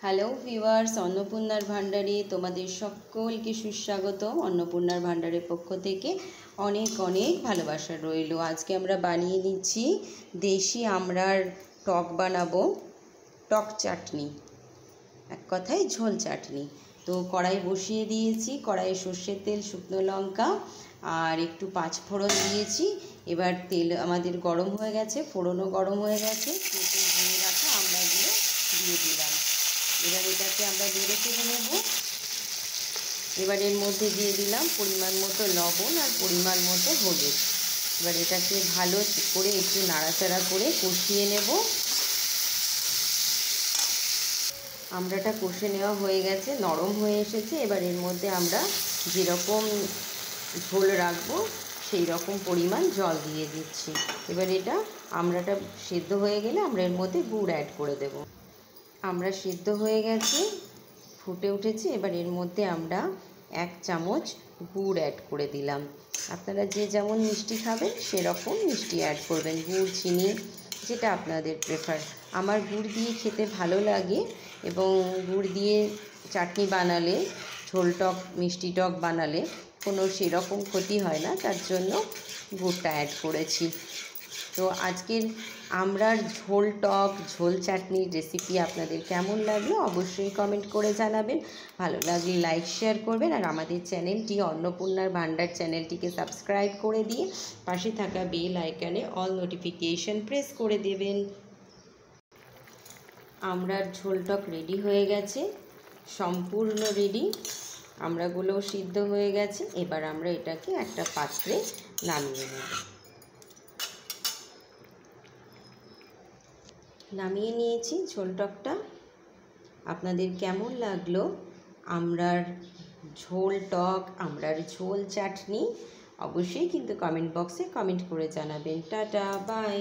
Hello viewers, অন্নপূর্ণার ভাণ্ডারে তোমাদের সকলকে সুস্বাগত। অন্নপূর্ণার ভাণ্ডারের পক্ষ থেকে অনেক অনেক ভালোবাসা রইল। আজকে আমরা বানিয়ে নিচ্ছি দেশি আমড়ার টক বানাবো, টক চাটনি, এক কথায় ঝোল চাটনি। তো কড়াই বসিয়ে দিয়েছি, কড়াইয়ে সর্ষের তেল, শুকনো লঙ্কা আর একটু পাঁচফোড়ন দিয়েছি। এবার তেল আমাদের গরম হয়ে গেছে, ফোড়নও গরম হয়ে গেছে, কেটে ধুয়ে রাখা আমড়াগুলো দিয়ে দিলাম। এবার এটাকে আমরা নেড়ে চেড়ে নেব। এবার এর মধ্যে দিয়ে দিলাম পরিমাণ মতো লবণ আর পরিমাণ মতো হলুদ। এবার এটাকে ভালো করে একটু নাড়াচাড়া করে কষিয়ে নেব। আমড়াটা কষে নেওয়া হয়ে গেছে, নরম হয়ে এসেছে। এবার এর মধ্যে আমরা যেরকম ঝোল রাখবো সেই রকম পরিমাণ জল দিয়ে দিচ্ছি। এবার এটা আমড়াটা সেদ্ধ হয়ে গেলে আমরা এর মধ্যে গুড় অ্যাড করে দেব। আমড়া সেদ্ধ হয়ে গেছে, ফুটে উঠেছে। এবার এর মধ্যে আমরা 1 চামচ গুড় অ্যাড করে দিলাম। আপনারা যে যেমন মিষ্টি খাবেন সেরকম মিষ্টি অ্যাড করবেন, গুড় চিনি যেটা আপনাদের প্রেফার। আমার গুড় দিয়ে খেতে ভালো লাগে এবং গুড় দিয়ে চাটনি বানালে, ঝোল টক মিষ্টি টক বানালে কোনো সেরকম ক্ষতি হয় না, তার জন্য গুড়টা অ্যাড করেছি। তো আজকের আমড়ার ঝোল টক ঝোল চাটনির রেসিপি আপনাদের কেমন লাগলো অবশ্যই কমেন্ট করে জানাবেন। ভালো লাগলে লাইক শেয়ার করবেন আর আমাদের চ্যানেলটি অন্নপূর্ণার ভাণ্ডার চ্যানেলটিকে সাবস্ক্রাইব করে দিয়ে পাশে থাকা বেল আইকনে অল নোটিফিকেশন প্রেস করে দেবেন। আমড়ার ঝোল টক রেডি হয়ে গেছে, সম্পূর্ণ রেডি। আমড়াগুলোও সিদ্ধ হয়ে গেছে। এবার আমরা এটাকে একটা পাত্রে নামিয়ে নেব। নামিয়ে নিয়েছি ঝোল টকটা। আপনাদের কেমন লাগলো আমড়ার ঝোল টক, আমড়ার ঝোল চাটনি অবশ্যই কিন্তু কমেন্ট বক্সে কমেন্ট করে জানাবেন। Ta-ta, by.